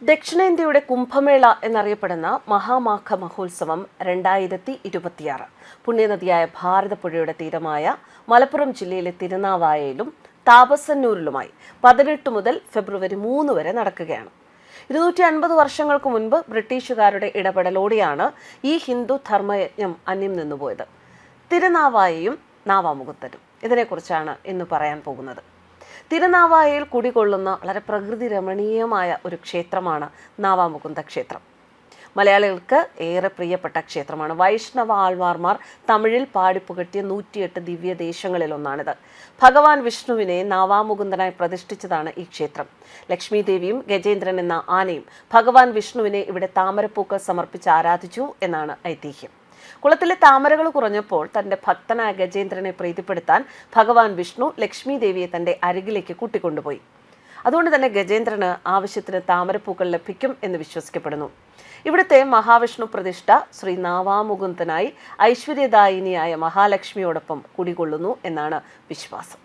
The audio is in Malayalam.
ദക്ഷിണേന്ത്യയുടെ കുംഭമേള എന്നറിയപ്പെടുന്ന മഹാമാഘ മഹോത്സവം 2026 പുണ്യനദിയായ ഭാരതപ്പുഴയുടെ തീരമായ മലപ്പുറം ജില്ലയിലെ തിരുനാവായയിലും താപസന്നൂരിലുമായി 18 മുതൽ ഫെബ്രുവരി 3 വരെ നടക്കുകയാണ്. 250 വർഷങ്ങൾക്ക് മുൻപ് ബ്രിട്ടീഷുകാരുടെ ഇടപെടലോടെയാണ് ഈ ഹിന്ദു ധർമ്മയജ്ഞം അന്യം നിന്നുപോയത്. തിരുനാവായയും നാവാമുകുന്ദനും ഇതിനെക്കുറിച്ചാണ് ഇന്ന് പറയാൻ പോകുന്നത്. തിരുനാവായയിൽ കുടികൊള്ളുന്ന വളരെ പ്രകൃതി രമണീയമായ ഒരു ക്ഷേത്രമാണ് നാവാമുകുന്ദ ക്ഷേത്രം. മലയാളികൾക്ക് ഏറെ പ്രിയപ്പെട്ട ക്ഷേത്രമാണ്. വൈഷ്ണവ ആൾവാർമാർ തമിഴിൽ പാടിപ്പുകട്ടിയ 108 ദിവ്യദേശങ്ങളിലൊന്നാണിത്. ഭഗവാൻ വിഷ്ണുവിനെ നാവാമുകുന്ദനായി പ്രതിഷ്ഠിച്ചതാണ് ഈ ക്ഷേത്രം. ലക്ഷ്മി ദേവിയും ഗജേന്ദ്രൻ എന്ന ആനയും ഭഗവാൻ വിഷ്ണുവിനെ ഇവിടെ താമരപ്പൂക്കൾ സമർപ്പിച്ച് ആരാധിച്ചു എന്നാണ് ഐതിഹ്യം. കുളത്തിലെ താമരകൾ കുറഞ്ഞപ്പോൾ തന്റെ ഭക്തനായ ഗജേന്ദ്രനെ പ്രീതിപ്പെടുത്താൻ ഭഗവാൻ വിഷ്ണു ലക്ഷ്മി ദേവിയെ തന്റെ അരികിലേക്ക് കൂട്ടിക്കൊണ്ടുപോയി. അതുകൊണ്ട് തന്നെ ഗജേന്ദ്രന് ആവശ്യത്തിന് താമരപ്പൂക്കൾ ലഭിക്കും എന്ന് വിശ്വസിക്കപ്പെടുന്നു. ഇവിടുത്തെ മഹാവിഷ്ണു പ്രതിഷ്ഠ ശ്രീ നാവാമുകുന്ദനായി ഐശ്വര്യദായിനിയായ മഹാലക്ഷ്മിയോടൊപ്പം കുടികൊള്ളുന്നു എന്നാണ് വിശ്വാസം.